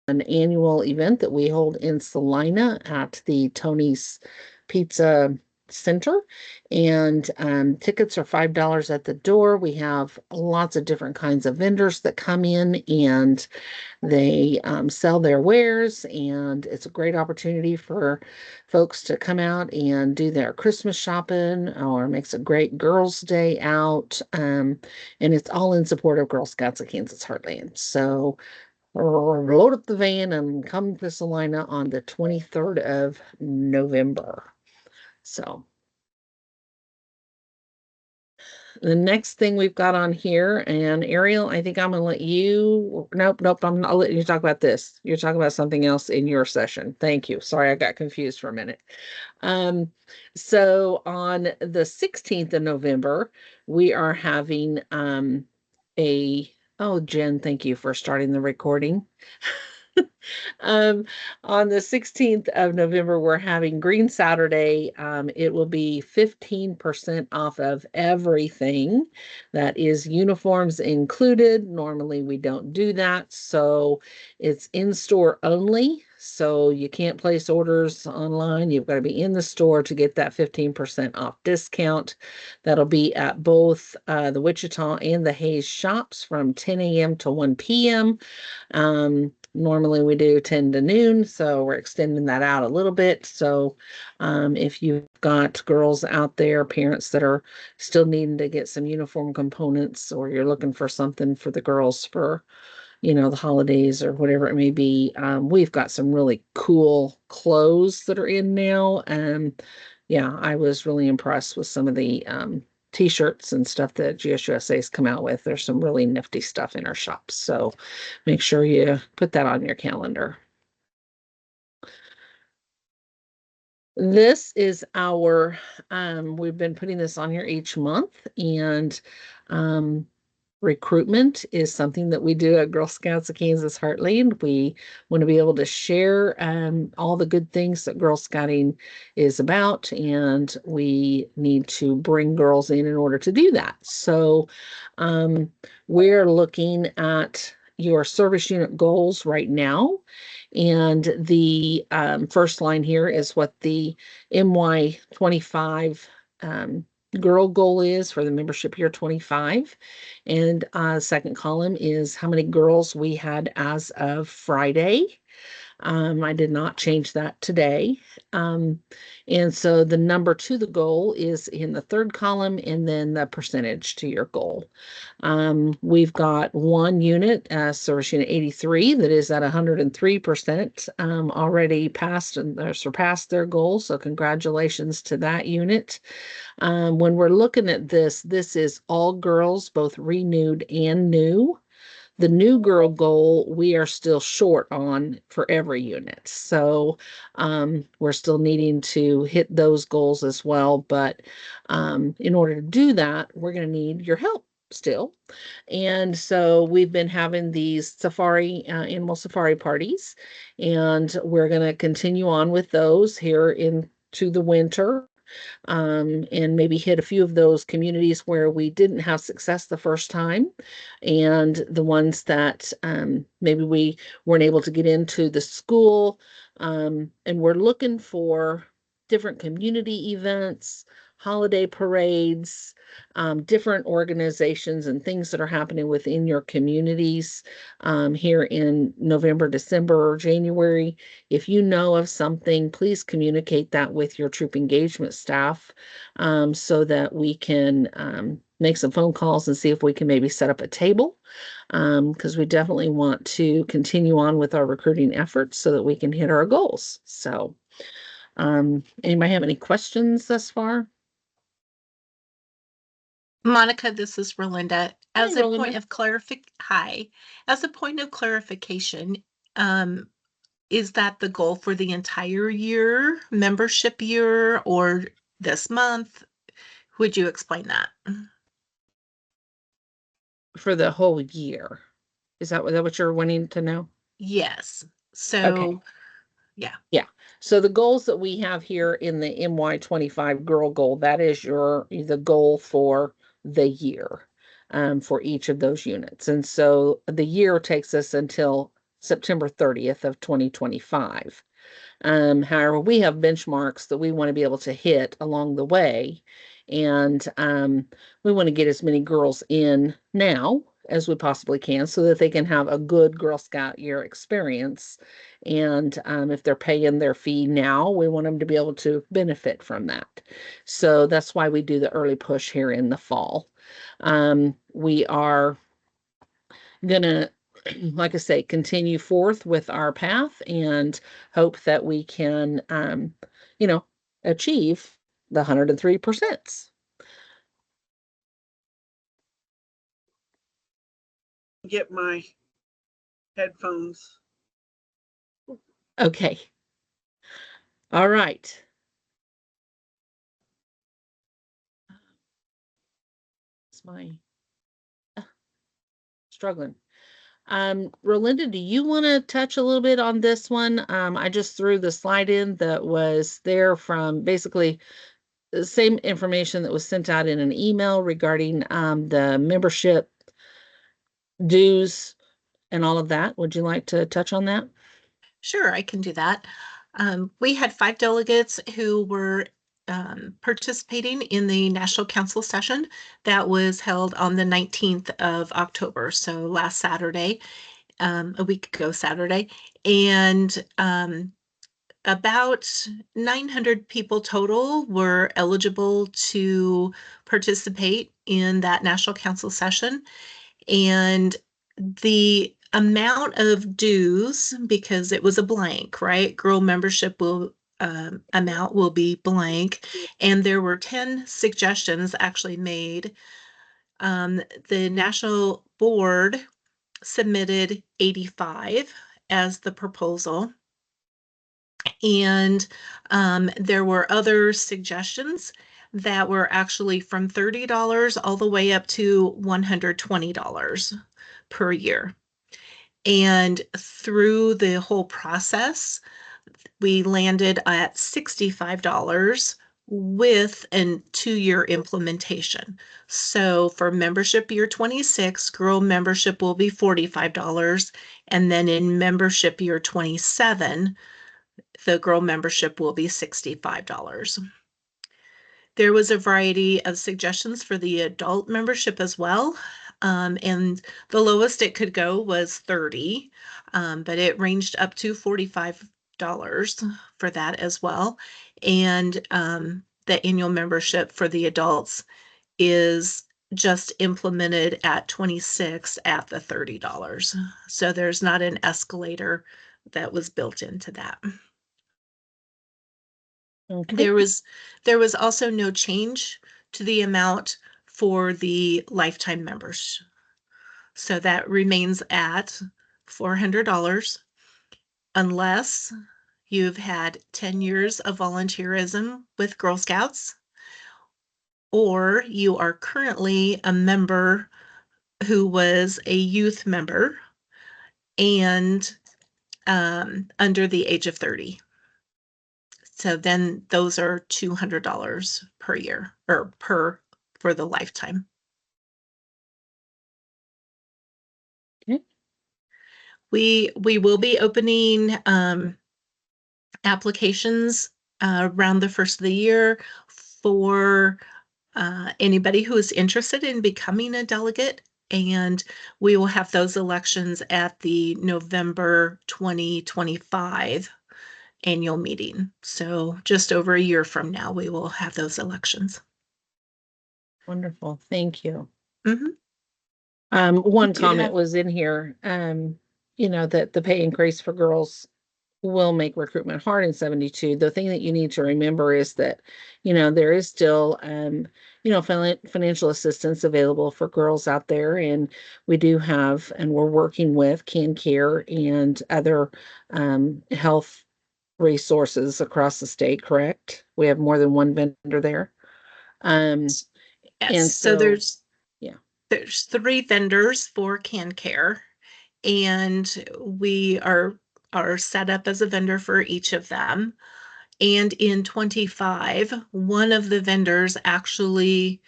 an annual event that we hold in Salina at the Tony's Pizza Center. And tickets are $5 at the door. We have lots of different kinds of vendors that come in and they sell their wares. And it's a great opportunity for folks to come out and do their Christmas shopping, or makes a great Girls' Day out. And it's all in support of Girl Scouts of Kansas Heartland. So load up the van and come to Salina on the 23rd of November. So the next thing we've got on here, and Ariel, I think I'm gonna let you. Nope. I'll let you talk about this. You're talking about something else in your session. Thank you. Sorry, I got confused for a minute. Um, so on the 16th of November, we are having a. Oh, Jen, thank you for starting the recording. Um, on the 16th of November, we're having Green Saturday. It will be 15% off of everything. That is uniforms included. Normally, we don't do that. So it's in-store only. So you can't place orders online. You've got to be in the store to get that 15% off discount. That'll be at both the Wichita and the Hayes shops from 10 a.m. to 1 p.m. Normally we do 10 to noon, so we're extending that out a little bit. So if you've got girls out there, parents that are still needing to get some uniform components, or you're looking for something for the girls for, the holidays or whatever it may be, we've got some really cool clothes that are in now. Yeah, I was really impressed with some of the t-shirts and stuff that GSUSA's come out with. There's some really nifty stuff in our shops. So make sure you put that on your calendar. This is our, we've been putting this on here each month, and recruitment is something that we do at Girl Scouts of Kansas Heartland. We want to be able to share all the good things that Girl Scouting is about, and we need to bring girls in order to do that. So we're looking at your service unit goals right now. And the first line here is what the MY25 girl goal is for the membership year 25. And second column is how many girls we had as of Friday. I did not change that today. And so the number to the goal is in the third column, and then the percentage to your goal. We've got one unit, service unit 83, that is at 103%, already passed and surpassed their goal. So congratulations to that unit. When we're looking at this is all girls, both renewed and new. The new girl goal, we are still short on for every unit. So we're still needing to hit those goals as well. But in order to do that, we're going to need your help still. And so we've been having these animal safari parties, and we're going to continue on with those here into the winter. And maybe hit a few of those communities where we didn't have success the first time, and the ones that maybe we weren't able to get into the school. And we're looking for different community events, holiday parades, different organizations and things that are happening within your communities here in November, December, or January. If you know of something, please communicate that with your troop engagement staff so that we can make some phone calls and see if we can maybe set up a table, because we definitely want to continue on with our recruiting efforts so that we can hit our goals. So anybody have any questions thus far? Monica, this is Rolinda. As Hi, a point Rolinda. of as a point of clarification, is that the goal for the entire year, membership year, or this month? Would you explain that? For the whole year. Is that what you're wanting to know? Yes. Okay. So, yeah. Yeah. So the goals that we have here in the MY25 girl goal, that is the goal for the year for each of those units. And so the year takes us until September 30th of 2025. However, we have benchmarks that we want to be able to hit along the way. And we want to get as many girls in now as we possibly can so that they can have a good Girl Scout year experience. And if they're paying their fee now, we want them to be able to benefit from that. So that's why we do the early push here in the fall. We are gonna, like I say, continue forth with our path and hope that we can, you know, achieve the 103%. Get my headphones. Okay. All right. It's my struggling. Rolinda, do you want to touch a little bit on this one? I just threw the slide in that was there from basically the same information that was sent out in an email regarding the membership dues and all of that. Would you like to touch on that? Sure, I can do that. We had 5 delegates who were participating in the National Council session that was held on the 19th of October, so last Saturday, a week ago Saturday. And about 900 people total were eligible to participate in that National Council session. And the amount of dues, because it was a blank, right? Girl membership will amount will be blank. And there were 10 suggestions actually made. The national board submitted 85 as the proposal. And there were other suggestions that were actually from $30 all the way up to $120 per year. And through the whole process, we landed at $65 with a 2-year implementation. So for membership year 26, girl membership will be $45. And then in membership year 27, the girl membership will be $65. There was a variety of suggestions for the adult membership as well. And the lowest it could go was 30, but it ranged up to $45 for that as well. And the annual membership for the adults is just implemented at 26 at the $30. So there's not an escalator that was built into that. Okay. There was also no change to the amount for the lifetime members. So that remains at $400 unless you've had 10 years of volunteerism with Girl Scouts, or you are currently a member who was a youth member and under the age of 30. So then those are $200 per year or for the lifetime. Okay. We will be opening applications around the first of the year for anybody who is interested in becoming a delegate. And we will have those elections at the November 2025 annual meeting. So just over a year from now, we will have those elections. Wonderful. Thank you. Mhm. One Do you comment have was in here, that the pay increase for girls will make recruitment hard in 72. The thing that you need to remember is that, there is still, financial assistance available for girls out there. And we do have, and we're working with Can Care and other health resources across the state, correct? We have more than one vendor there. Yes, And so so, yeah, there's 3 vendors for Can Care, and we are set up as a vendor for each of them. And in 25, one of the vendors actually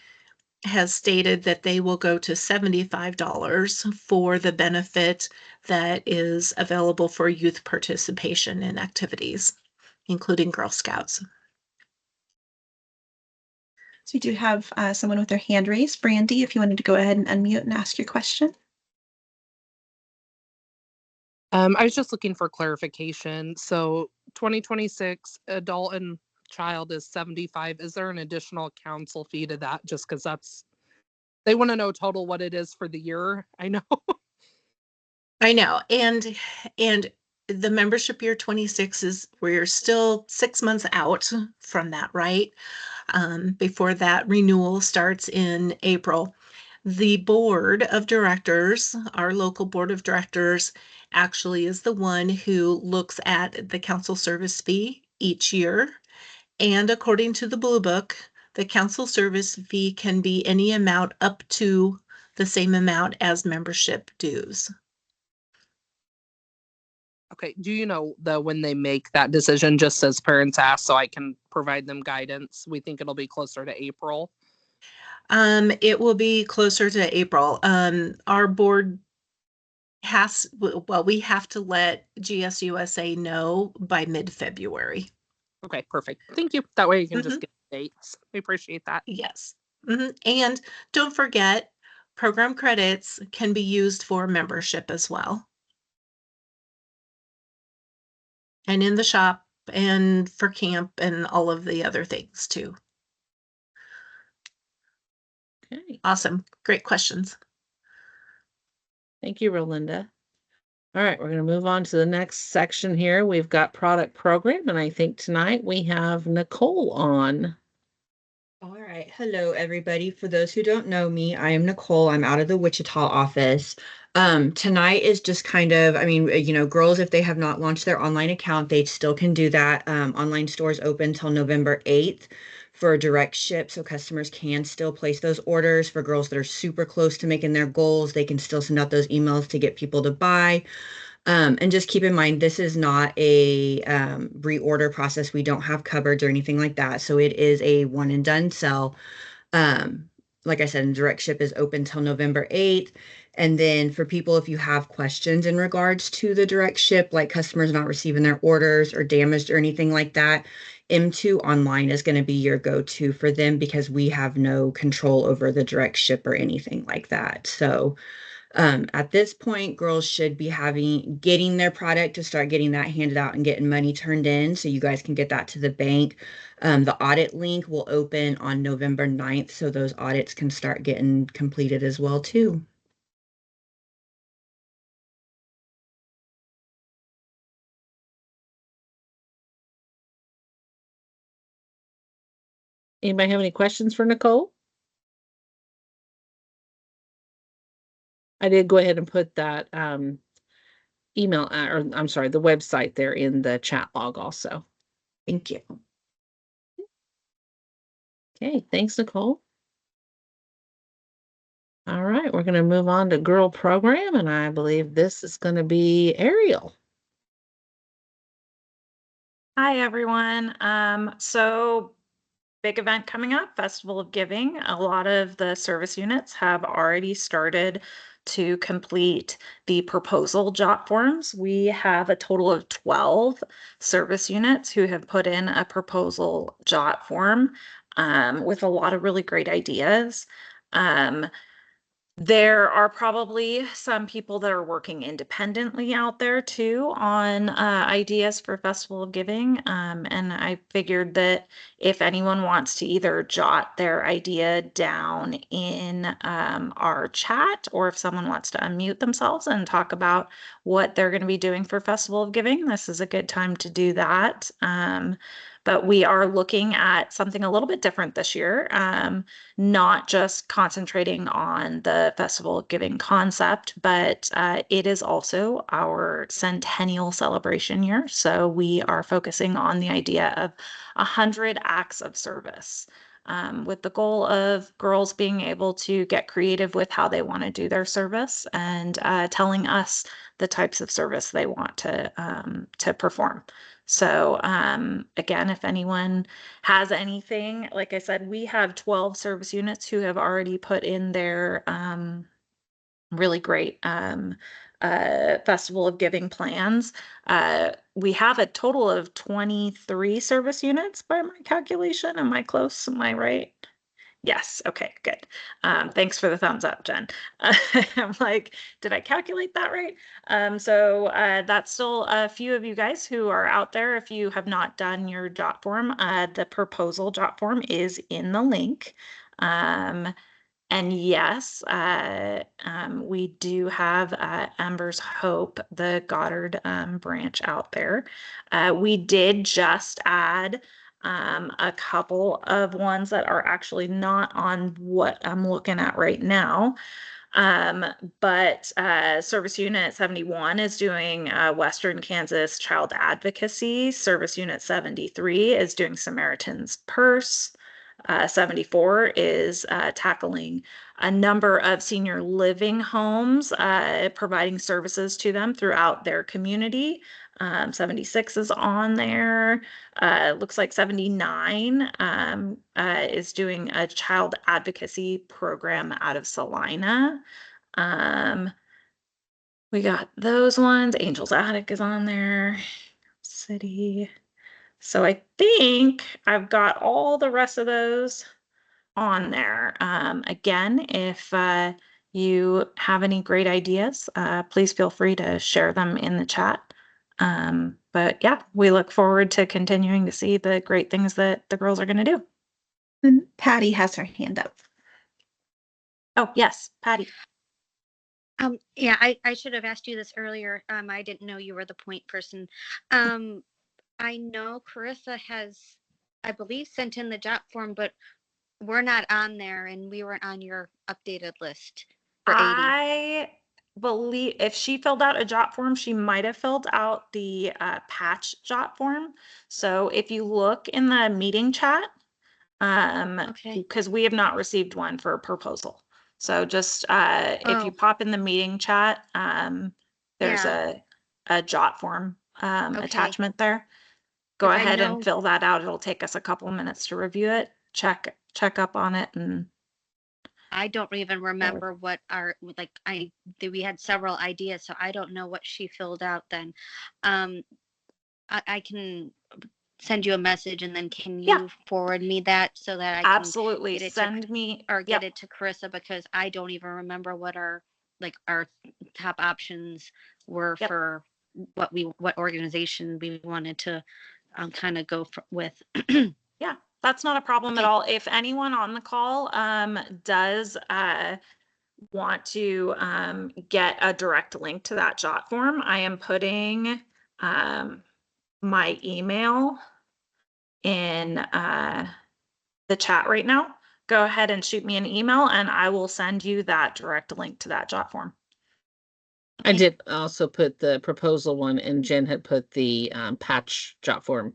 has stated that they will go to $75 for the benefit that is available for youth participation in activities, including Girl Scouts. So we do have someone with their hand raised. Brandy, if you wanted to go ahead and unmute and ask your question. I was just looking for clarification. So 2026 adult and child is 75. Is there an additional council fee to that? Just because they want to know total what it is for the year. I know. I know. And the membership year 26 is, we're still 6 months out from that, right? Before that renewal starts in April. The board of directors, our local board of directors, actually is the one who looks at the council service fee each year. And according to the Blue Book, the council service fee can be any amount up to the same amount as membership dues. Okay. Do you know when they make that decision, just as parents ask, so I can provide them guidance? We think it'll be closer to April. It will be closer to April. Our board we have to let GSUSA know by mid-February. Okay, perfect. Thank you. That way you can just Mhm. get dates. We appreciate that. Yes. And don't forget, program credits can be used for membership as well. And in the shop and for camp and all of the other things too. Okay. Awesome. Great questions. Thank you, Rolinda. All right, we're going to move on to the next section here. We've got product program, and I think tonight we have Nicole on. All right. Hello, everybody. For those who don't know me, I am Nicole. I'm out of the Wichita office. Tonight is just kind of, I mean, girls, if they have not launched their online account, they still can do that. Online stores open till November 8th for direct ship, so customers can still place those orders. For girls that are super close to making their goals, they can still send out those emails to get people to buy. And just keep in mind, this is not a reorder process. We don't have cupboards or anything like that. So it is a one and done sell. Um, like I said, direct ship is open till November 8th. And then for people, if you have questions in regards to the direct ship, like customers not receiving their orders or damaged or anything like that, M2 Online is going to be your go-to for them because we have no control over the direct ship or anything like that. So at this point, girls should be getting their product to start getting that handed out and getting money turned in so you guys can get that to the bank. The audit link will open on November 9th, so those audits can start getting completed as well too. Anybody have any questions for Nicole? I did go ahead and put that email, or I'm sorry, the website there in the chat log also. Thank you. Okay, thanks, Nicole. All right, we're going to move on to girl program, and I believe this is going to be Ariel. Hi, everyone. So big event coming up, Festival of Giving. A lot of the service units have already started to complete the proposal jot forms. We have a total of 12 service units who have put in a proposal jot form with a lot of really great ideas. There are probably some people that are working independently out there too on ideas for Festival of Giving. And I figured that if anyone wants to either jot their idea down in our chat, or if someone wants to unmute themselves and talk about what they're going to be doing for Festival of Giving, this is a good time to do that. But we are looking at something a little bit different this year, not just concentrating on the Festival of Giving concept, but it is also our centennial celebration year. So we are focusing on the idea of 100 acts of service. with the goal of girls being able to get creative with how they want to do their service and telling us the types of service they want to perform. So again, if anyone has anything, like I said, we have 12 service units who have already put in their really great Festival of Giving plans. We have a total of 23 service units by my calculation. Am I close? Am I right? Yes. Okay, good. Thanks for the thumbs up, Jen. I'm like, did I calculate that right? So that's still a few of you guys who are out there. If you have not done your jot form, the proposal jot form is in the link. And yes, we do have Ember's Hope, the Goddard branch out there. We did just add a couple of ones that are actually not on what I'm looking at right now. But Service Unit 71 is doing Western Kansas Child Advocacy. Service Unit 73 is doing Samaritan's Purse. 74 is tackling a number of senior living homes, providing services to them throughout their community. 76 is on there. Looks like 79 is doing a child advocacy program out of Salina. We got those ones. Angel's Attic is on there. City. So I think I've got all the rest of those on there. Again, if you have any great ideas, please feel free to share them in the chat. But yeah, we look forward to continuing to see the great things that the girls are going to do. And Patty has her hand up. Oh, yes, Patty. Yeah, I should have asked you this earlier. I didn't know you were the point person. I know Carissa has, I believe, sent in the job form, but we're not on there and we weren't on your updated list for 80. I believe if she filled out a jot form, she might have filled out the patch jot form. So if you look in the meeting chat, Okay. because we have not received one for a proposal. So just if you Oh. pop in the meeting chat, there's Yeah. a jot form Okay. attachment there. Go 'Cause I ahead and know- fill that out. It'll take us a couple minutes to review it, check up on it, and I don't even remember what our, like, we had several ideas, so I don't know what she filled out then. I can send you a message and then can you Yeah. forward me that so that I can absolutely get it send me or yep. get it to Carissa, because I don't even remember what our top options were Yep. for what organization we wanted to kind of go with. Yeah, that's not a problem at Okay. all. If anyone on the call does want to get a direct link to that jot form, I am putting my email in the chat right now. Go ahead and shoot me an email and I will send you that direct link to that jot form. I did also put the proposal one, and Jen had put the patch jot form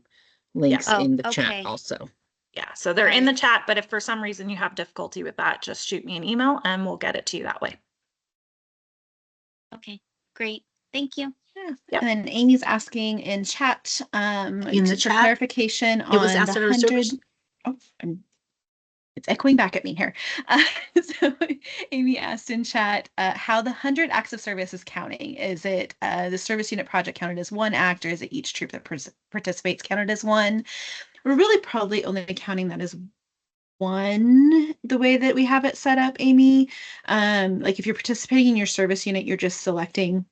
links Oh, in the okay. chat also. Yeah, so they're in Right. the chat, but if for some reason you have difficulty with that, just shoot me an email and we'll get it to you that way. Okay, great. Thank you. Yeah. Yep. And then Amy's asking in chat In the for chat, clarification it was on the asset or service. 100. Oh, it's echoing back at me here. So Amy asked in chat how the 100 acts of service is counting. Is it the service unit project counted as one act, or is it each troop that participates counted as one? We're really probably only counting that as one, the way that we have it set up, Amy. Like if you're participating in your service unit, you're just selecting,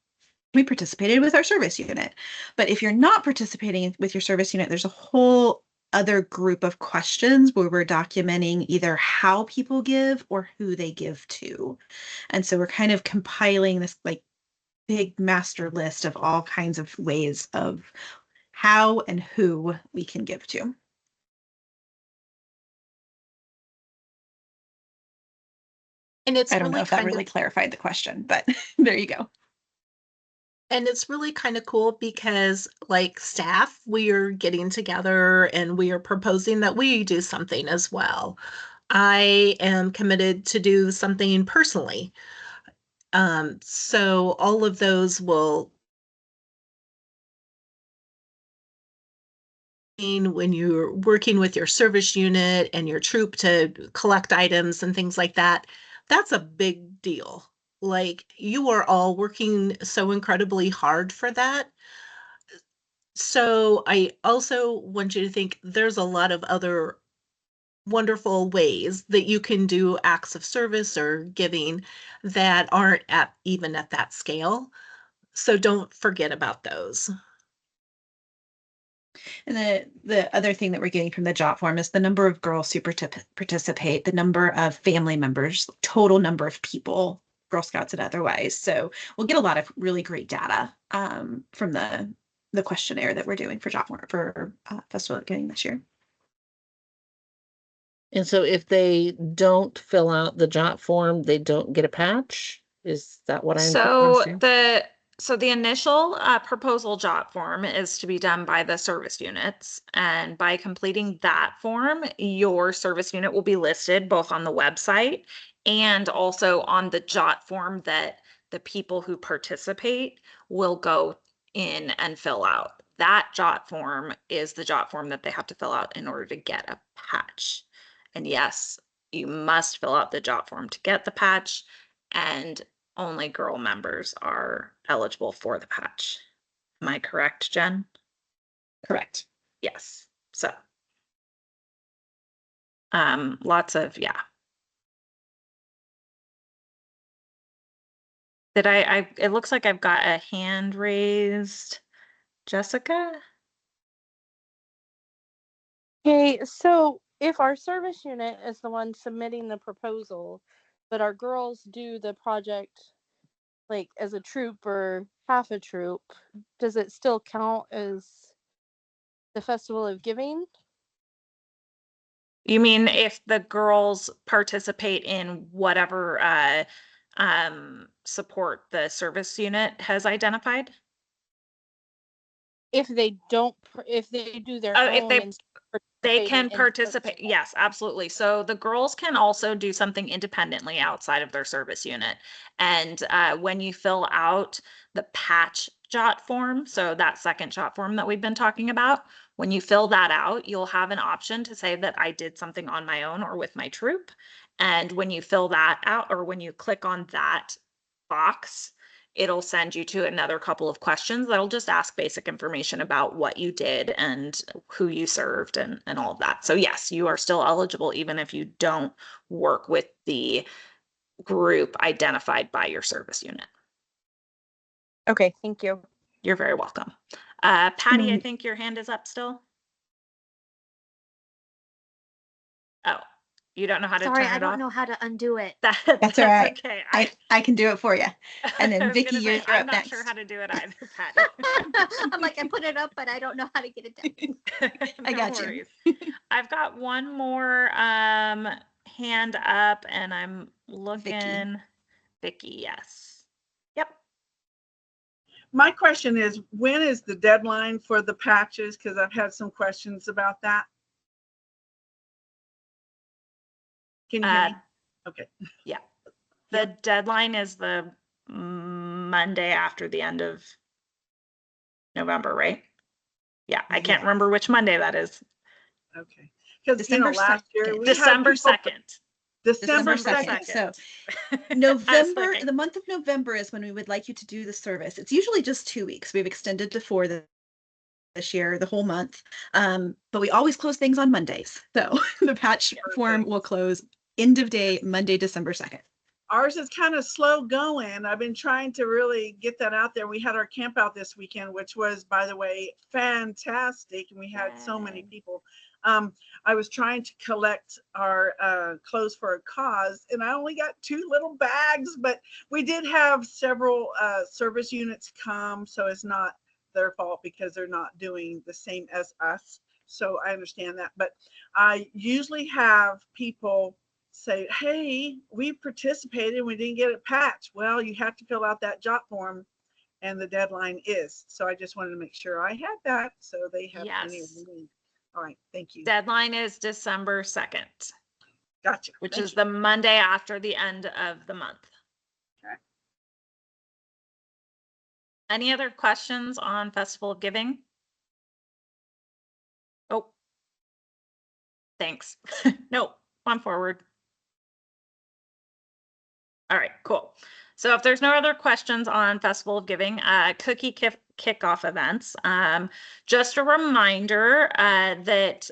we participated with our service unit. But if you're not participating with your service unit, there's a whole other group of questions where we're documenting either how people give or who they give to. And so we're kind of compiling this like big master list of all kinds of ways of how and who we can give to. And it's I don't know really if that kind really of, clarified the question, but there you go. And it's really kind of cool because, like staff, we are getting together and we are proposing that we do something as well. I am committed to do something personally. So all of those will, when you're working with your service unit and your troop to collect items and things like that, that's a big deal. Like, you are all working so incredibly hard for that. So I also want you to think there's a lot of other wonderful ways that you can do acts of service or giving that aren't at even at that scale. So don't forget about those. And the other thing that we're getting from the jot form is the number of girls who participate, the number of family members, total number of people, Girl Scouts and otherwise. So we'll get a lot of really great data from the questionnaire that we're doing for jot form for Festival of Giving this year. And so if they don't fill out the jot form, they don't get a patch? Is that what I'm So understanding? the initial proposal jot form is to be done by the service units, and by completing that form, your service unit will be listed both on the website and also on the jot form that the people who participate will go in and fill out. That jot form is the jot form that they have to fill out in order to get a patch. And yes, you must fill out the jot form to get the patch, and only girl members are eligible for the patch. Am I correct, Jen? Correct. Yes. So, lots of, yeah. It looks like I've got a hand raised. Jessica? Okay, so if our service unit is the one submitting the proposal, but our girls do the project like as a troop or half a troop, does it still count as the Festival of Giving? You mean if the girls participate in whatever support the service unit has identified? If they don't, if they do their Oh, if own they and They participating can in the participate. festival. Yes, absolutely. So the girls can also do something independently outside of their service unit. And when you fill out the patch jot form, so that second jot form that we've been talking about, when you fill that out, you'll have an option to say that I did something on my own or with my troop. And when you fill that out, or when you click on that box, it'll send you to another couple of questions that'll just ask basic information about what you did and who you served and all of that. So yes, you are still eligible even if you don't work with the group identified by your service unit. Okay, thank you. You're very welcome. Patty, I think your hand is up still. Oh, you don't know how to Sorry, turn I it don't off? know how to undo it. That's all right. Okay. I can do it for you. And I then was Vicky, gonna say, you're I'm up not next. sure how to do it either, Patty. I'm like, I put it up, but I don't know how to get it down. I No got worries. you. I've got one more hand up and I'm looking. Vicky, yes. Yep. My question is, when is the deadline for the patches? Because I've had some questions about that. Can you hear me? Okay. Yeah. The deadline is the Monday after the end of November, right? Yeah, I can't remember which Monday that is. Okay. Because, December last year 2nd. we December had people, 2nd. December December 2nd. So I was November, thinking. the month of November is when we would like you to do the service. It's usually just 2 weeks. We've extended to 4 this year, the whole month. But we always close things on Mondays. So the patch form will close end of day, Monday, December 2nd. Ours is kind of slow going. I've been trying to really get that out there. We had our camp out this weekend, which was, by the way, fantastic. And we had so many people. I was trying to collect our clothes for a cause, and I only got 2 little bags, but we did have several service units come, so it's not their fault because they're not doing the same as us. So I understand that. But I usually have people say, hey, we participated, we didn't get a patch. Well, you have to fill out that jot form and the deadline is. So I just wanted to make sure I had that so they have plenty of Yes. room. All right, thank you. Deadline is December 2nd, Gotcha. which Thank is you. the Monday after the end of the month. Okay. Any other questions on Festival of Giving? Oh, thanks. No, on forward. All right, cool. So if there's no other questions on Festival of Giving, cookie kickoff events, just a reminder that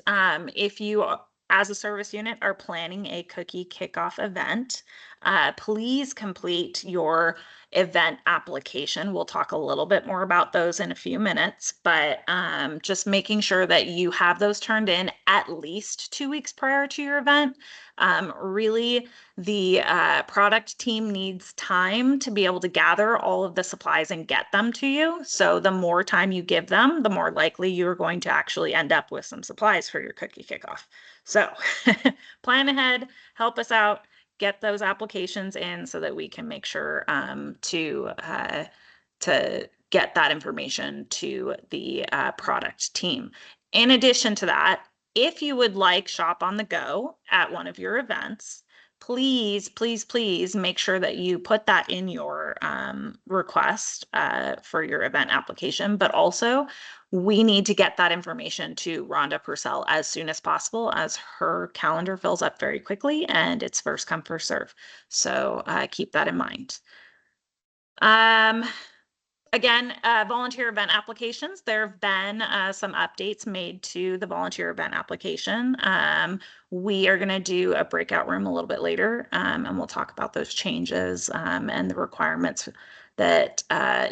if you, as a service unit, are planning a cookie kickoff event, please complete your event application. We'll talk a little bit more about those in a few minutes, but just making sure that you have those turned in at least 2 weeks prior to your event. Really, the product team needs time to be able to gather all of the supplies and get them to you. So the more time you give them, the more likely you're going to actually end up with some supplies for your cookie kickoff. So plan ahead, help us out, get those applications in so that we can make sure to get that information to the product team. In addition to that, if you would like Shop on the Go at one of your events, please, please, please make sure that you put that in your request for your event application. But also, we need to get that information to Rhonda Purcell as soon as possible, as her calendar fills up very quickly and it's first come, first serve. So keep that in mind. Again, volunteer event applications, there have been some updates made to the volunteer event application. We are going to do a breakout room a little bit later, and we'll talk about those changes and the requirements that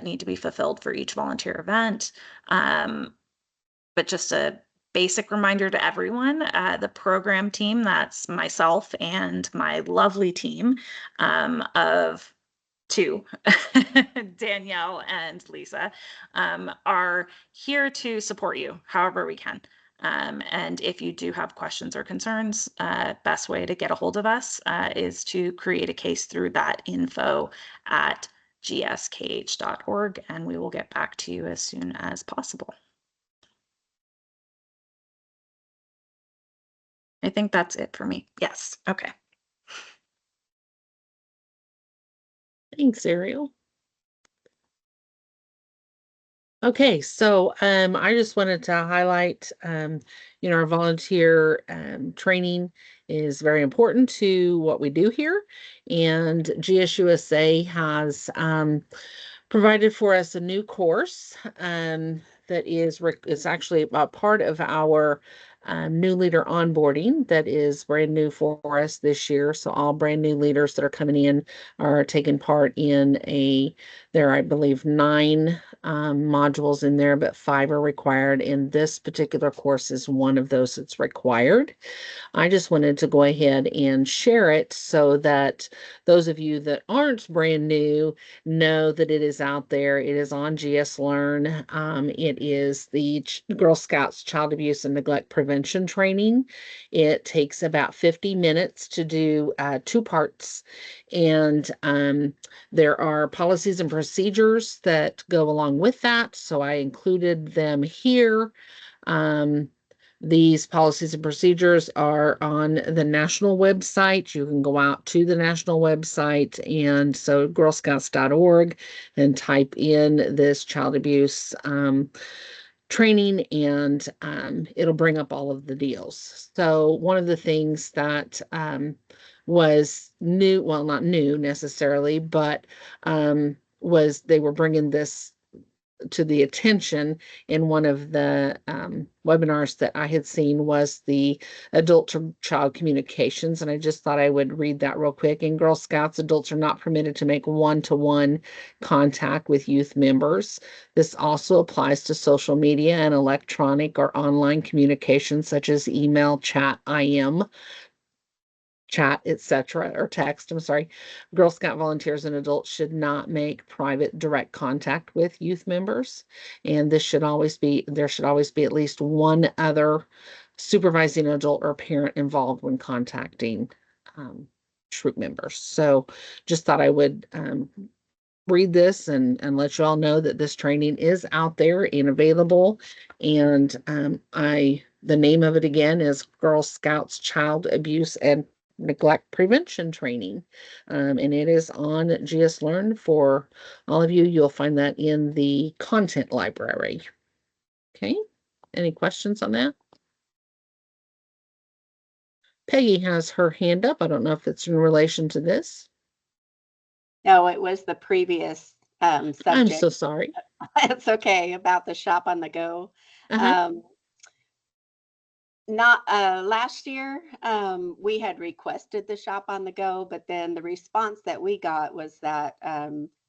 need to be fulfilled for each volunteer event. But just a basic reminder to everyone, the program team, that's myself and my lovely team of two, Danielle and Lisa, are here to support you however we can. And if you do have questions or concerns, best way to get a hold of us is to create a case through that info at gskh.org, and we will get back to you as soon as possible. I think that's it for me. Yes. Okay. Thanks, Ariel. Okay, so I just wanted to highlight, our volunteer training is very important to what we do here, and GSUSA has provided for us a new course that is actually a part of our new leader onboarding that is brand new for us this year. So all brand new leaders that are coming in are taking part in there are, I believe, 9 modules in there, but 5 are required. And this particular course is one of those that's required. I just wanted to go ahead and share it so that those of you that aren't brand new know that it is out there. It is on GS Learn. It is the Girl Scouts Child Abuse and Neglect Prevention Training. It takes about 50 minutes to do 2 parts. And there are policies and procedures that go along with that. So I included them here. These policies and procedures are on the national website. You can go out to the national website, and so girlscouts.org, and type in this child abuse training, and it'll bring up all of the deals. So one of the things that was new, well, not new necessarily, but was they were bringing this to the attention in one of the webinars that I had seen was the adult to child communications. And I just thought I would read that real quick. In Girl Scouts, adults are not permitted to make one-to-one contact with youth members. This also applies to social media and electronic or online communication, such as email, chat, IM, chat, etc., or text. I'm sorry. Girl Scout volunteers and adults should not make private direct contact with youth members. And there should always be at least one other supervising adult or parent involved when contacting troop members. So just thought I would read this and let you all know that this training is out there and available. And the name of it again is Girl Scouts Child Abuse and Neglect Prevention Training. And it is on GS Learn for all of you. You'll find that in the content library. Okay. Any questions on that? Peggy has her hand up. I don't know if it's in relation to this. No, it was the previous I'm subject. so sorry. It's okay, about the shop on the go. Uh-huh. Not last year, we had requested the shop on the go, but then the response that we got was that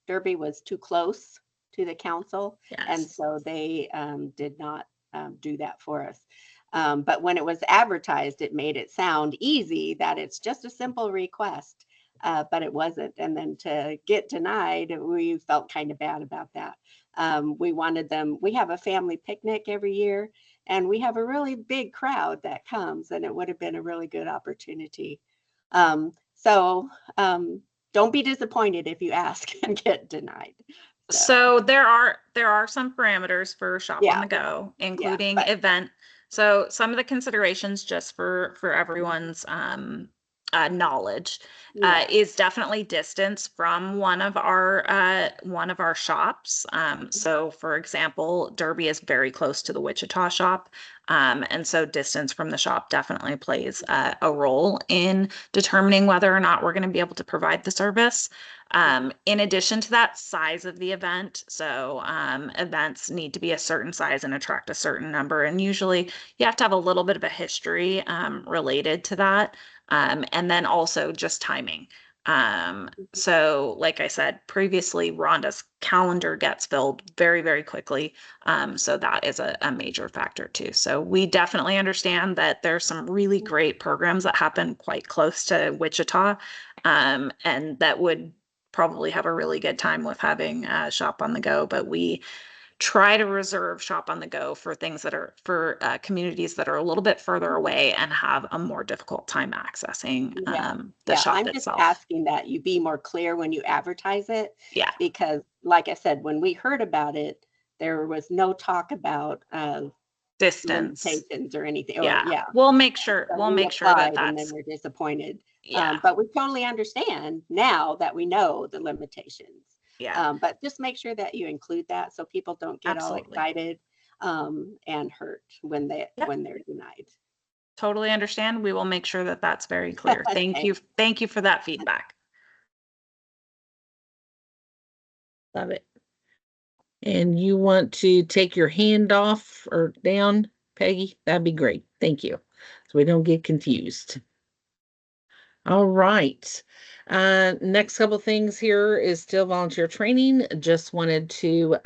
Derby was too close to the council, and Yes. so they did not do that for us. But when it was advertised, it made it sound easy, that it's just a simple request, but it wasn't. And then to get denied, we felt kind of bad about that. We wanted them. We have a family picnic every year, and we have a really big crowd that comes, and it would have been a really good opportunity. So don't be disappointed if you ask and get denied. So there are some parameters for shop on Yeah, the go, yeah, including but event. So some of the considerations, just for everyone's knowledge, yeah, is definitely distance from one of our shops. So for example, Derby is very close to the Wichita shop. And so distance from the shop definitely plays a role in determining whether or not we're going to be able to provide the service. In addition to that, size of the event. So events need to be a certain size and attract a certain number. And usually you have to have a little bit of a history related to that. And then also just timing. So like I said previously, Rhonda's calendar gets filled very, very quickly. So that is a major factor too. So we definitely understand that there's some really great programs that happen quite close to Wichita, and that would probably have a really good time with having shop on the go, but we try to reserve shop on the go for things that are for communities that are a little bit further away and have a more difficult time accessing yeah, the yeah. shop I'm just itself. asking that you be more clear when you advertise it, Yeah, because like I said, when we heard about it, there was no talk about distance. limitations or anything, or Yeah, yeah. we'll make sure So we'll we make sure that applied and then that's we're disappointed. yeah, But we totally understand now that we know the limitations. yeah, But just make sure that you include that so people don't get all absolutely. excited and hurt when Yep, they're denied. totally understand. We will make sure that that's very clear. Thank Okay. you. Thank you for that feedback. Love it. And you want to take your hand off or down, Peggy? That'd be great. Thank you. So we don't get confused. All right. Next couple things here is still volunteer training. Just wanted to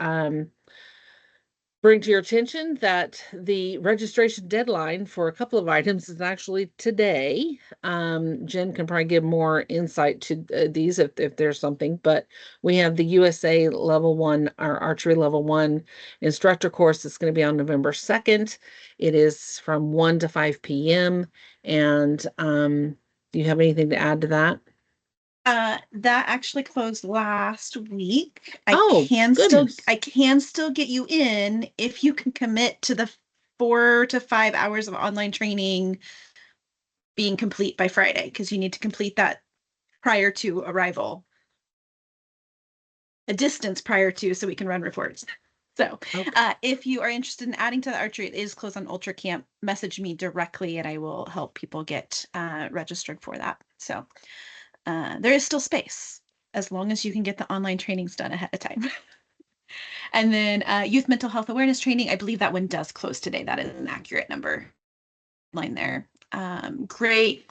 bring to your attention that the registration deadline for a couple of items is actually today. Jen can probably give more insight to these if there's something, but we have the USA level 1, our archery level 1 instructor course. It's going to be on November 2nd. It is from 1 to 5 p.m. And do you have anything to add to that? That actually closed last week. Oh, goodness. I can still get you in if you can commit to the 4 to 5 hours of online training being complete by Friday, because you need to complete that prior to arrival. A distance prior to, so we can run reports. So Okay. if you are interested in adding to the archery, it is closed on Ultra Camp. Message me directly and I will help people get registered for that. So there is still space as long as you can get the online trainings done ahead of time. And then youth mental health awareness training, I believe that one does close today. That is an accurate number line there. Great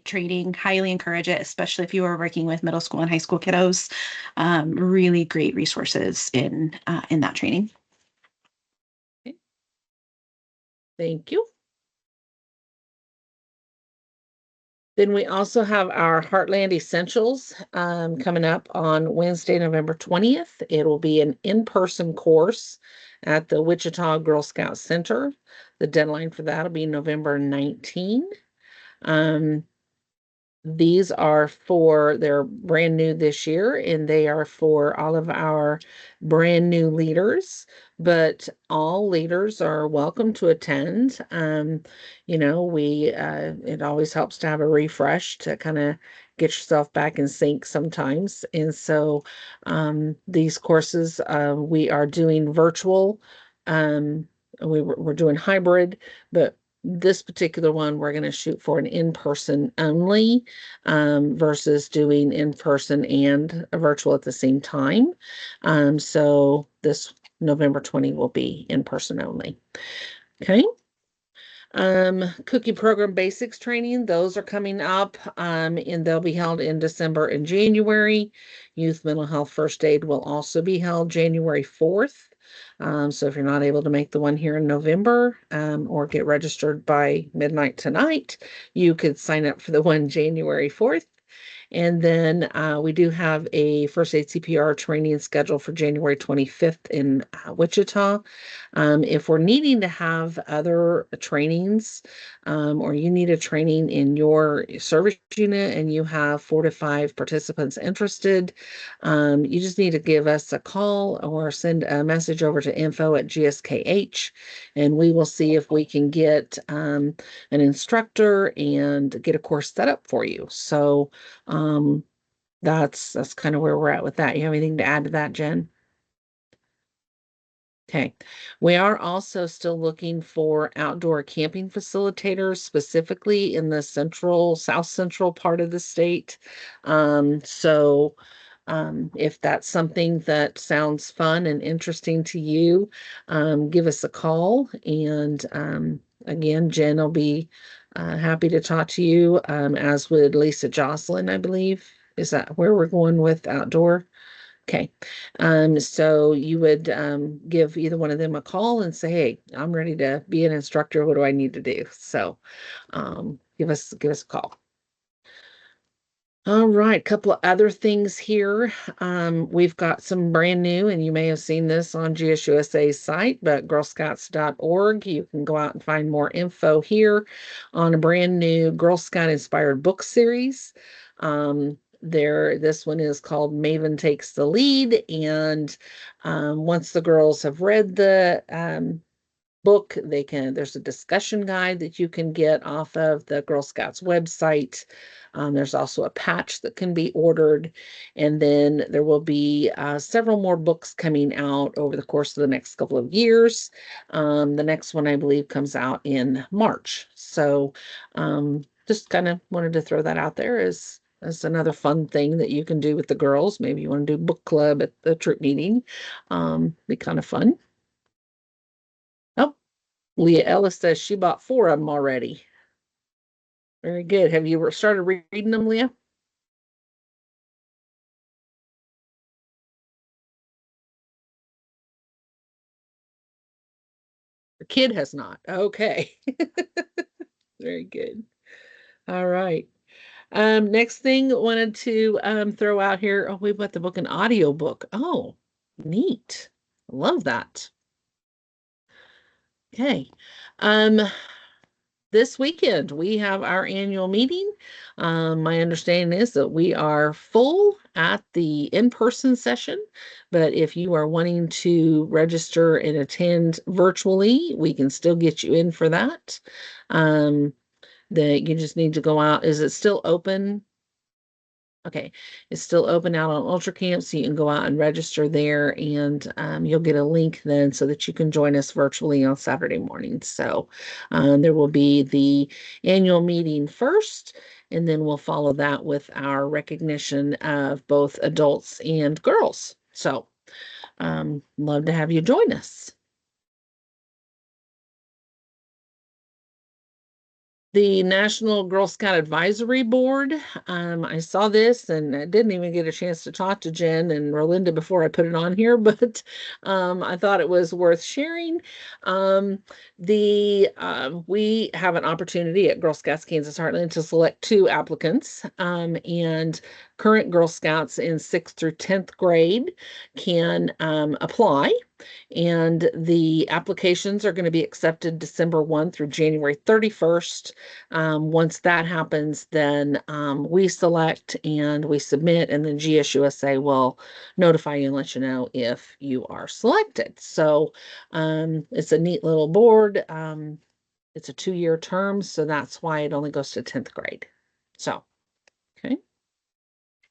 training. Highly encourage it, especially if you are working with middle school and high school kiddos. Really great resources in that training. Okay. Thank you. Then we also have our Heartland Essentials coming up on Wednesday, November 20th. It will be an in-person course at the Wichita Girl Scout Center. The deadline for that will be November 19. These are they're brand new this year, and they are for all of our brand new leaders, but all leaders are welcome to attend. It always helps to have a refresh to kind of get yourself back in sync sometimes. And so, these courses, we are doing virtual. Um, we're doing hybrid, but this particular one, we're going to shoot for an in-person only, versus doing in-person and a virtual at the same time. So this November 20 will be in-person only. Okay. Cookie program basics training, those are coming up, and they'll be held in December and January. Youth mental health first aid will also be held January 4th. So if you're not able to make the one here in November, or get registered by midnight tonight, you could sign up for the one January 4th. And then we do have a first aid CPR training scheduled for January 25th in Wichita. If we're needing to have other trainings, or you need a training in your service unit and you have 4 to 5 participants interested, you just need to give us a call or send a message over to info@gskh, and we will see if we can get an instructor and get a course set up for you. So that's kind of where we're at with that. You have anything to add to that, Jen? Okay. We are also still looking for outdoor camping facilitators, specifically in the south central part of the state. If that's something that sounds fun and interesting to you, give us a call. And again, Jen will be happy to talk to you, as would Lisa Jocelyn, I believe. Is that where we're going with outdoor? Okay. So you would give either one of them a call and say, hey, I'm ready to be an instructor. What do I need to do? So give us a call. All right, a couple of other things here. We've got some brand new, and you may have seen this on GSUSA's site, but girlscouts.org. You can go out and find more info here on a brand new Girl Scout inspired book series. This one is called Maven Takes the Lead, and once the girls have read the book, there's a discussion guide that you can get off of the Girl Scouts website. There's also a patch that can be ordered, and then there will be several more books coming out over the course of the next couple of years. The next one, I believe, comes out in March. So just kind of wanted to throw that out there as another fun thing that you can do with the girls. Maybe you want to do book club at the troop meeting. Be kind of fun. Oh, Leah Ellis says she bought 4 of them already. Very good. Have you started reading them, Leah? The kid has not. Okay. Very good. All right. Next thing wanted to throw out here. Oh, we've got the book, an audio book. Oh, neat. Love that. Okay. This weekend we have our annual meeting. My understanding is that we are full at the in-person session, but if you are wanting to register and attend virtually, we can still get you in for that. That you just need to go out. Is it still open? Okay, it's still open out on Ultra Camp, so you can go out and register there, and you'll get a link then so that you can join us virtually on Saturday mornings. So there will be the annual meeting first, and then we'll follow that with our recognition of both adults and girls. So love to have you join us. The National Girl Scout Advisory Board. I saw this and I didn't even get a chance to talk to Jen and Rolinda before I put it on here, but I thought it was worth sharing. We have an opportunity at Girl Scouts Kansas Heartland to select 2 applicants, and current Girl Scouts in 6th through 10th grade can apply. And the applications are going to be accepted December 1 through January 31st. Once that happens, then we select and we submit, and then GSUSA will notify you and let you know if you are selected. So it's a neat little board. It's a 2-year term, so that's why it only goes to 10th grade. So, okay.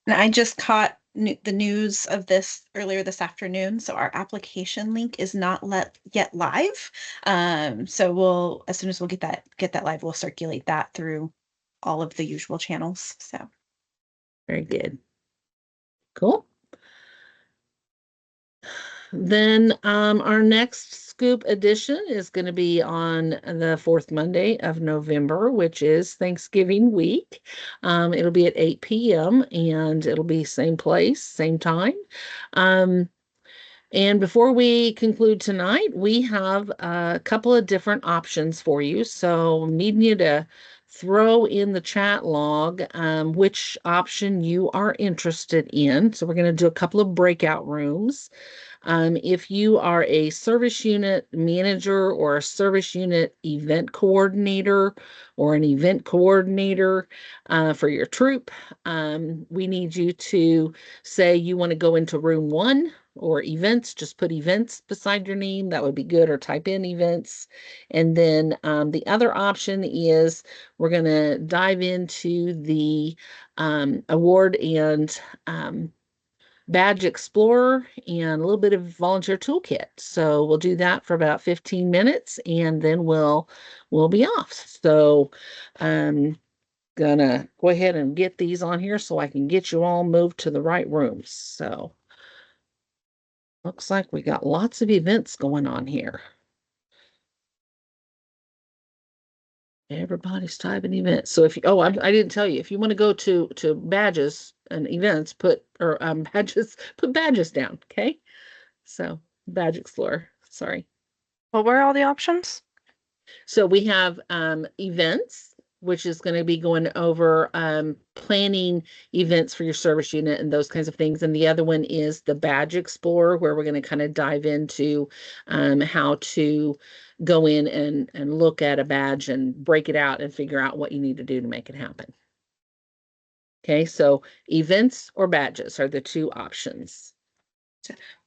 And I just caught the news of this earlier this afternoon. So our application link is not yet live. So we'll, as soon as we'll get that live, we'll circulate that through all of the usual channels. So Very good. Cool. Then our next scoop edition is going to be on the 4th Monday of November, which is Thanksgiving week. It'll be at 8 p.m. and it'll be same place, same time. And before we conclude tonight, we have a couple of different options for you. So I'm needing you to throw in the chat log which option you are interested in. So we're going to do a couple of breakout rooms. If you are a service unit manager or a service unit event coordinator or an event coordinator for your troop, we need you to say you want to go into room 1 or events. Just put events beside your name. That would be good, or type in events. And then the other option is we're going to dive into the award and badge explorer and a little bit of volunteer toolkit. So we'll do that for about 15 minutes and then we'll be off. So gonna go ahead and get these on here so I can get you all moved to the right rooms. So looks like we got lots of events going on here. Everybody's typing events. So if you, I didn't tell you, if you want to go to badges and events, put badges down. Okay. So badge explorer, sorry. What were all the options? So we have events, which is going to be going over planning events for your service unit and those kinds of things. And the other one is the badge explorer, where we're going to kind of dive into how to go in and look at a badge and break it out and figure out what you need to do to make it happen. Okay, so events or badges are the two options.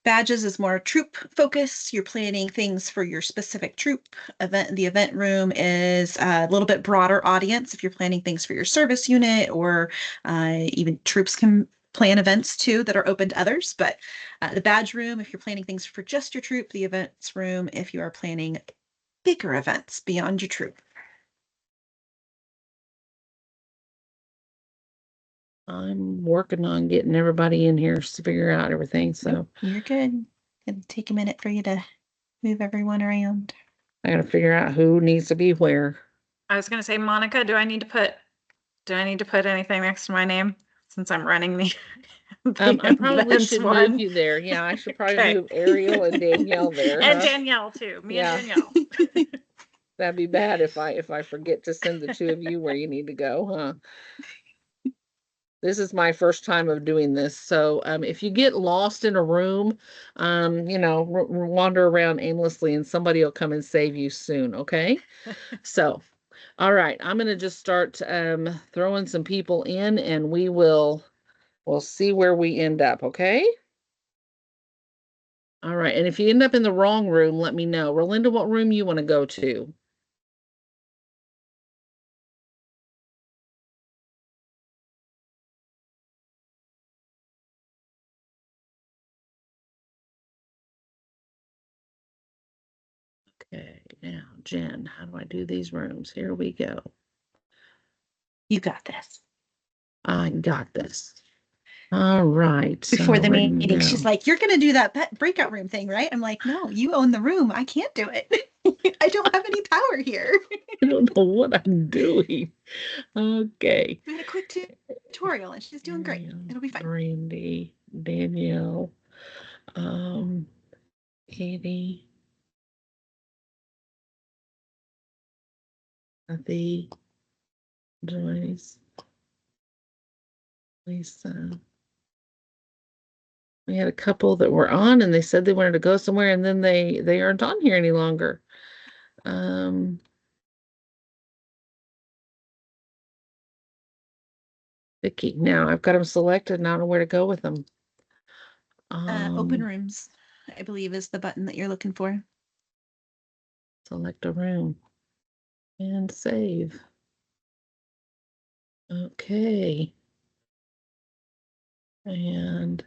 badges is more troop focused. You're planning things for your specific troop. The event room is a little bit broader audience. If you're planning things for your service unit, or even troops can plan events too that are open to others. But the badge room, if you're planning things for just your troop. The events room, if you are planning bigger events beyond your troop. I'm working on getting everybody in here to figure out everything. So you're good. It'll take a minute for you to move everyone around. I got to figure out who needs to be where. I was going to say, Monica, do I need to put anything next to my name since I'm running the I probably should one? move you there. Yeah, I should probably Okay. move Ariel and Danielle there. And huh? Danielle too. Me Yeah. and Danielle. That'd be bad if I forget to send the two of you where you need to go, huh? This is my first time of doing this. So if you get lost in a room, wander around aimlessly and somebody will come and save you soon, okay? So, all right, I'm going to just start throwing some people in and we'll see where we end up, okay? All right, and if you end up in the wrong room, let me know. Rolinda, what room you want to go to? Okay, now, Jen, how do I do these rooms? Here we go. You got this. I got this. All right. Before so the written meeting, she's down. like, "You're going to do that breakout room thing, right?" I'm like, "No, you own the room. I can't do it. I don't have any power here." I don't know what I'm doing. Okay. We had a quick tutorial, and she's doing great. It'll be fine. Brandy, Danielle, Katie, Kathy, Joyce, Lisa, We had a couple that were on and they said they wanted to go somewhere and then they aren't on here any longer. Vicky, now I've got them selected and I don't know where to go with them. Open rooms, I believe, is the button that you're looking for. Select a room and save. Okay. And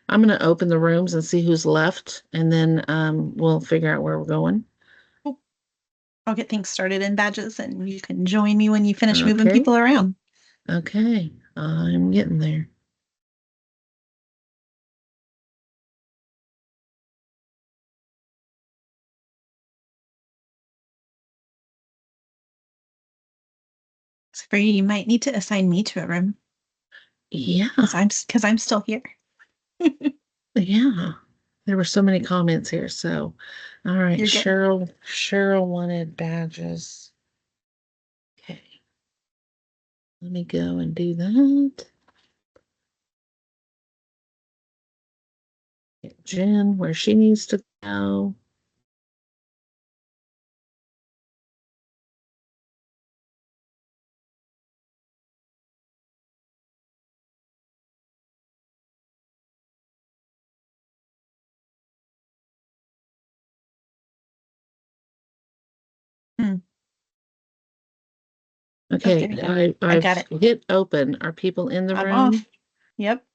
I'm going to open the rooms and see who's left, and then we'll figure out where we're going. I'll get things started in badges, and you can join me when you finish moving Okay. people around. Okay, I'm getting there. So for you, you might need to assign me to a room Yeah, because I'm still here. yeah. There were so many comments here. So, all right, You're good. Cheryl wanted badges. Okay, let me go and do that. Get Jen where she needs to go. Hmm. Okay, there we go. I've got it. hit open. Are people in the I'm room? off. Yep.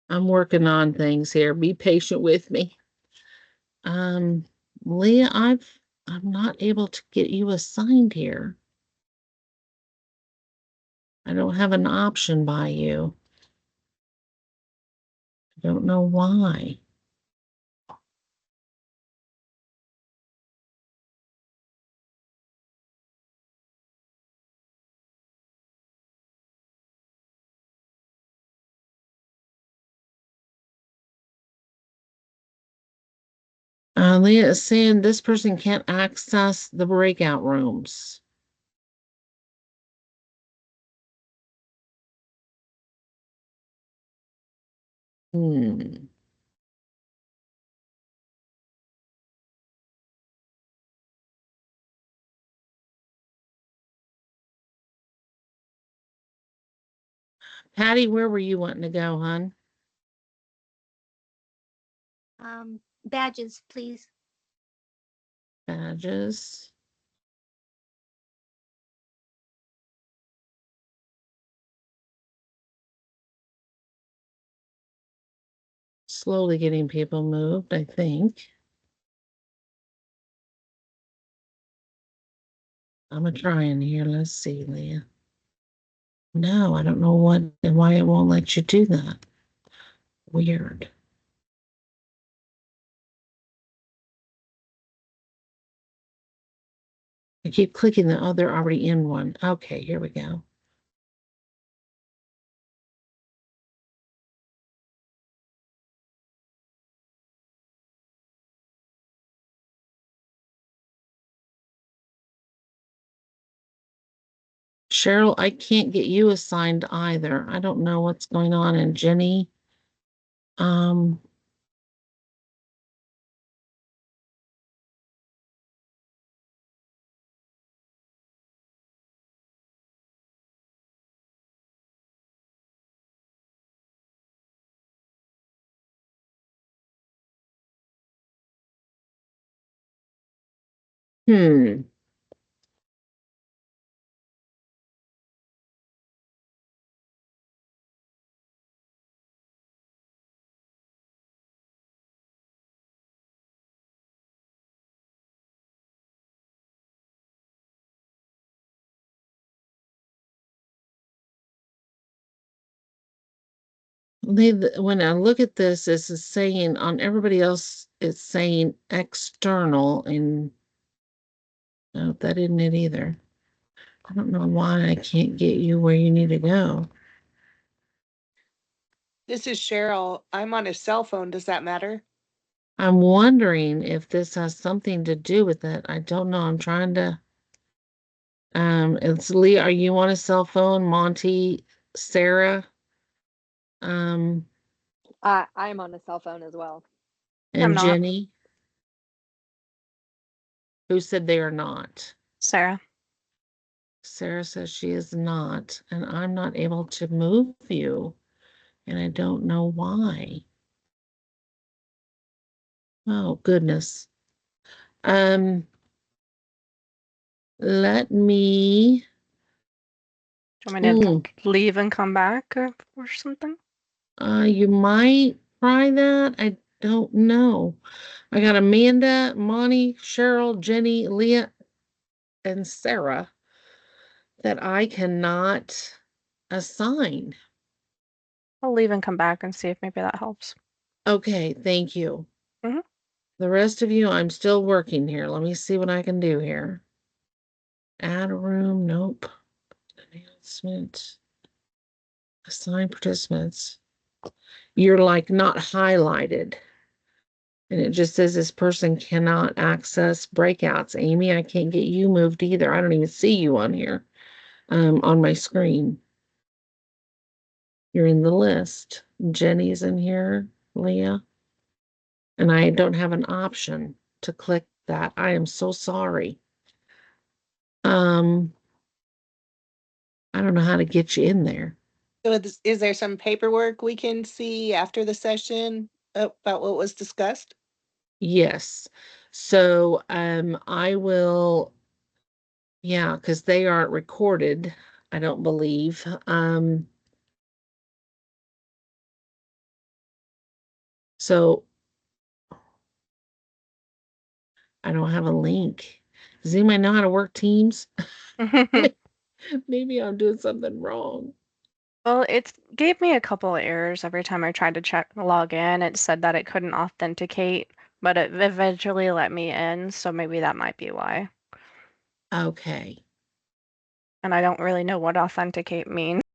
I'm working on things here. Be patient with me. Um, Leah, I'm not able to get you assigned here. I don't have an option by you. I don't know why. Leah is saying this person can't access the breakout rooms. Hmm. Patty, where were you wanting to go, hon? Badges, please. Badges. Slowly getting people moved, I think. I'm a trying here. Let's see, Leah. No, I don't know what and why it won't let you do that. Weird. I keep clicking the, oh, they're already in one. Okay, here we go. Cheryl, I can't get you assigned either. I don't know what's going on. And Jenny, um, hmm. When I look at this, this is saying on everybody else, it's saying external, and no, that isn't it either. I don't know why I can't get you where you need to go. This is Cheryl. I'm on a cell phone. Does that matter? I'm wondering if this has something to do with it. I don't know. I'm trying to. It's Lee. Are you on a cell phone? Monty, Sarah, um, I'm on a cell phone as well. I'm and not. Jenny? Who said they are not? Sarah. Sarah says she is not, and I'm not able to move you, and I don't know why. Oh, goodness. Let me. Do you want me to leave and come back or something? You might try that. I don't know. I got Amanda, Monty, Cheryl, Jenny, Leah, and Sarah that I cannot assign. I'll leave and come back and see if maybe that helps. Okay, thank you. Mhm. The rest of you, I'm still working here. Let me see what I can do here. Add a room, nope. Announcement. Assign participants. You're like not highlighted. And it just says this person cannot access breakouts. Amy, I can't get you moved either. I don't even see you on here, on my screen. You're in the list. Jenny's in here, Leah. And I don't have an option to click that. I am so sorry. I don't know how to get you in there. So is there some paperwork we can see after the session about what was discussed? Yes. So I will, yeah, because they aren't recorded, I don't believe. So I don't have a link. Does anybody know how to work Teams? Maybe I'm doing something wrong. Well, it gave me a couple of errors every time I tried to log in. It said that it couldn't authenticate, but it eventually let me in, so maybe that might be why. Okay. And I don't really know what authenticate means.